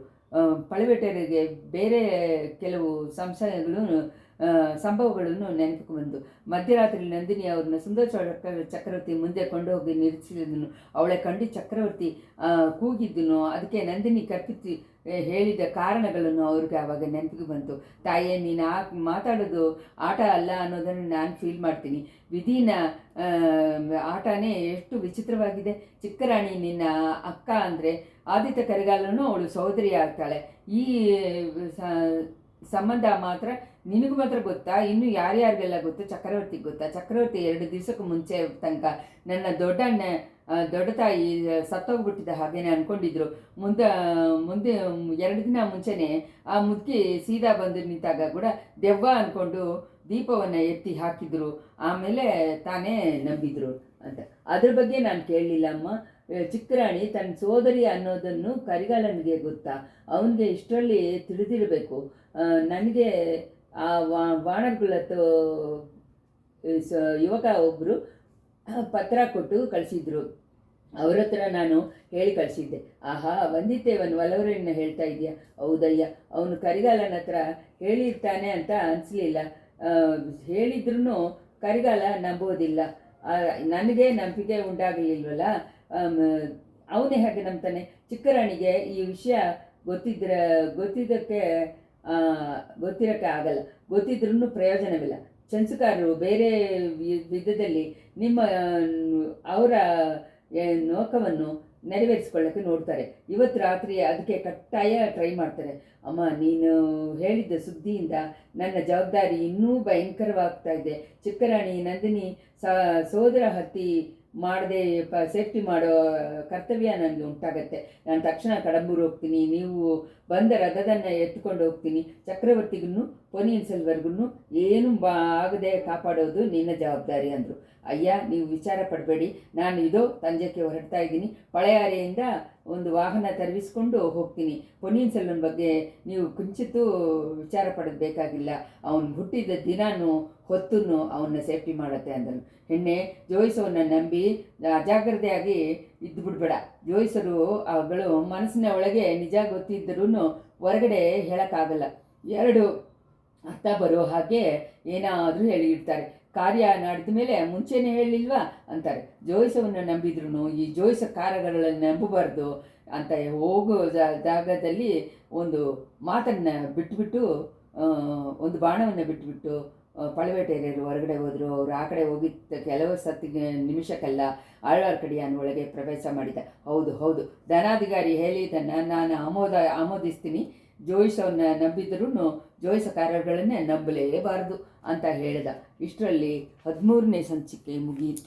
ಪಳವೇಟರಿಗೆ ಬೇರೆ ಕೆಲವು ಸಂಭವಗಳನ್ನು ನೆನಪಿಗೆ ಬಂದು ಮಧ್ಯರಾತ್ರಿ ನಂದಿನಿ ಅವ್ರನ್ನ ಸುಂದರ ಚಕ್ರವರ್ತಿ ಮುಂದೆ ಕೊಂಡೋಗಿ ನಿಲ್ಲಿಸಿದನು. ಅವಳ ಕಂಡು ಚಕ್ರವರ್ತಿ ಕೂಗಿದ್ದನು. ಅದಕ್ಕೆ ನಂದಿನಿ ಕಪ್ಪಿಸಿ ಹೇಳಿದ ಕಾರಣಗಳನ್ನು ಅವ್ರಿಗೆ ಆವಾಗ ನೆನಪಿಗೆ ಬಂತು. ತಾಯೇ, ನೀನು ಮಾತಾಡೋದು ಆಟ ಅಲ್ಲ ಅನ್ನೋದನ್ನು ನಾನು ಫೀಲ್ ಮಾಡ್ತೀನಿ. ವಿಧಿನ ಆಟನೇ ಎಷ್ಟು ವಿಚಿತ್ರವಾಗಿದೆ. ಚಿಕ್ಕರಾಣಿ ನಿನ್ನ ಅಕ್ಕ ಅಂದರೆ ಆದಿತ್ಯ ಕರಿಗಾಲನು ಅವಳು ಸಹೋದರಿ ಆಗ್ತಾಳೆ. ಈ ಸಂಬಂಧ ಮಾತ್ರ ನಿನಗೂ ಮಾತ್ರ ಗೊತ್ತಾ? ಇನ್ನು ಯಾರ್ಯಾರಿಗೆಲ್ಲ ಗೊತ್ತು? ಚಕ್ರವರ್ತಿಗೆ ಗೊತ್ತಾ? ಚಕ್ರವರ್ತಿ 2 ದಿವಸಕ್ಕೂ ಮುಂಚೆ ತನಕ ನನ್ನ ದೊಡ್ಡ ತಾಯಿ ಸತ್ತೋಗ್ಬಿಟ್ಟಿದ್ದ ಹಾಗೇನೆ ಅಂದ್ಕೊಂಡಿದ್ರು. ಮುಂದೆ 2 ದಿನ ಮುಂಚೆನೆ ಆ ಮುದುಕಿ ಸೀದಾ ಬಂದು ನಿಂತಾಗ ಕೂಡ ದೆವ್ವ ಅಂದ್ಕೊಂಡು ದೀಪವನ್ನು ಎತ್ತಿ ಹಾಕಿದ್ರು. ಆಮೇಲೆ ತಾನೇ ನಂಬಿದ್ರು ಅಂತ. ಅದ್ರ ಬಗ್ಗೆ ನಾನು ಕೇಳಲಿಲ್ಲ ಅಮ್ಮ. ಚಿಕ್ಕರಾಣಿ ತನ್ನ ಸೋದರಿ ಅನ್ನೋದನ್ನು ಕರಿಗಾಲನಿಗೆ ಗೊತ್ತಾ? ಅವನಿಗೆ ಇಷ್ಟರಲ್ಲಿ ತಿಳಿದಿರಬೇಕು. ನನಗೆ ಆ ವಾಣರ್ಗುಲತ್ತು ಯುವಕ ಒಬ್ಬರು ಪತ್ರ ಕೊಟ್ಟು ಕಳಿಸಿದ್ರು. ಅವ್ರ ಹತ್ರ ನಾನು ಹೇಳಿ ಕಳಿಸಿದ್ದೆ. ಆಹಾ, ವಂದಿತೇವನ್ ಒಲವರನ್ನ ಹೇಳ್ತಾ ಇದೆಯಾ? ಹೌದಯ್ಯ, ಅವನು ಕರಿಗಾಲನ ಹತ್ರ ಹೇಳಿರ್ತಾನೆ ಅಂತ ಅನಿಸ್ಲಿಲ್ಲ. ಹೇಳಿದ್ರೂ ಕರಿಗಾಲ ನಂಬೋದಿಲ್ಲ. ನನಗೆ ನಂಬಿಕೆ ಉಂಟಾಗಲಿಲ್ವಲ್ಲ, ಅವನೇ ಹೇಗೆ ನಂಬ್ತಾನೆ? ಚಿಕ್ಕರಾಣಿಗೆ ಈ ವಿಷಯ ಗೊತ್ತಿರೋಕ್ಕೆ ಆಗಲ್ಲ. ಗೊತ್ತಿದ್ರೂ ಪ್ರಯೋಜನವಿಲ್ಲ. ಚಂಚುಕಾರರು ಬೇರೆ ವಿಧದಲ್ಲಿ ಅವರ ನೋಕವನ್ನು ನೆರವೇರಿಸ್ಕೊಳ್ಳೋಕ್ಕೆ ನೋಡ್ತಾರೆ. ಇವತ್ತು ರಾತ್ರಿ ಅದಕ್ಕೆ ಕಟ್ಟಾಯ ಟ್ರೈ ಮಾಡ್ತಾರೆ. ಅಮ್ಮ, ನೀನು ಹೇಳಿದ್ದ ಸುದ್ದಿಯಿಂದ ನನ್ನ ಜವಾಬ್ದಾರಿ ಇನ್ನೂ ಭಯಂಕರವಾಗ್ತಾ ಇದೆ. ಚಿಕ್ಕರಾಣಿ ನಂದಿನಿ ಸೋದರ ಹತ್ತಿ ಮಾಡದೆ ಸೇಫ್ಟಿ ಮಾಡೋ ಕರ್ತವ್ಯ ನನಗೆ ಉಂಟಾಗತ್ತೆ. ನಾನು ತಕ್ಷಣ ಕಡಂಬೂರು ಹೋಗ್ತೀನಿ. ನೀವು ಬಂದ ರಥದನ್ನು ಎತ್ಕೊಂಡು ಹೋಗ್ತೀನಿ. ಚಕ್ರವರ್ತಿಗೂ ಪೊನ್ನಿಯಿನ್ ಸೆಲ್ವರ್ಗೂ ಏನು ಆಗದೆ ಕಾಪಾಡೋದು ನಿನ್ನ ಜವಾಬ್ದಾರಿ ಅಂದರು. ಅಯ್ಯ, ನೀವು ವಿಚಾರ ಪಡಬೇಡಿ, ನಾನು ತಂಜೆಗೆ ಹೊರಡ್ತಾ ಇದ್ದೀನಿ. ಪಳೆಯಾರೆಯಿಂದ ಒಂದು ವಾಹನ ತರಿಸ್ಕೊಂಡು ಹೋಗ್ತೀನಿ. ಪೊನ್ನಿಯಿನ್ ಸೆಲ್ವನ್ ಬಗ್ಗೆ ನೀವು ಕಿಂಚಿತ್ತೂ ವಿಚಾರ ಪಡೋದು ಬೇಕಾಗಿಲ್ಲ. ಅವನು ಹುಟ್ಟಿದ ದಿನಾನು ಹೊತ್ತನ್ನು ಅವನ್ನ ಸೇಫ್ಟಿ ಮಾಡುತ್ತೆ ಅಂದನು. ಹೆಣ್ಣೆ, ಜೋಯಿಸವನ್ನು ನಂಬಿ ಅಜಾಗ್ರತೆಯಾಗಿ ಇದ್ದು ಬಿಡ್ಬೇಡ. ಜೋಯಿಸರು ಅವಳು ಮನಸ್ಸಿನ ಒಳಗೆ ನಿಜ ಗೊತ್ತಿದ್ದರೂ ಹೊರಗಡೆ ಹೇಳೋಕ್ಕಾಗಲ್ಲ. 2 ಅರ್ಥ ಬರೋ ಹಾಗೆ ಏನಾದರೂ ಹೇಳಿರ್ತಾರೆ. ಕಾರ್ಯ ನಡೆದ ಮೇಲೆ ಮುಂಚೆನೇ ಹೇಳಿಲ್ವಾ ಅಂತಾರೆ. ಜೋಯಿಸವನ್ನು ನಂಬಿದ್ರು ಈ ಜೋಯಿಸ ಕಾರ್ಯಗಳನ್ನು ನಂಬಬಾರ್ದು ಅಂತ ಹೋಗೋ ಜಾಗದಲ್ಲಿ ಒಂದು ಮಾತನ್ನು ಬಿಟ್ಬಿಟ್ಟು, ಒಂದು ಬಾಣವನ್ನು ಬಿಟ್ಬಿಟ್ಟು ಪಳವೇಟೆಯರು ಹೊರಗಡೆ ಹೋದರು. ಅವರು ಆ ಕಡೆ ಹೋಗಿದ್ದ ಕೆಲವು ನಿಮಿಷಕ್ಕೆಲ್ಲ ಆಳ್ವಾರ್ ಕಡಿಯಾನ ಒಳಗೆ ಪ್ರವೇಶ ಮಾಡಿದ. ಹೌದು, ಧನಾಧಿಕಾರಿ ಹೇಳಿದ್ದನ್ನು ನಾನು ಆಮೋದಿಸ್ತೀನಿ. ಜೋಯಿಸವನ್ನು ನಂಬಿದ್ರೂ ಜೋಯಿಸ ಕಾರ್ಯಗಳನ್ನೇ ನಂಬಲೇಬಾರದು ಅಂತ ಹೇಳಿದ. ಇಷ್ಟರಲ್ಲಿ 13ನೇ ಸಂಚಿಕೆ ಮುಗಿಯಿತು.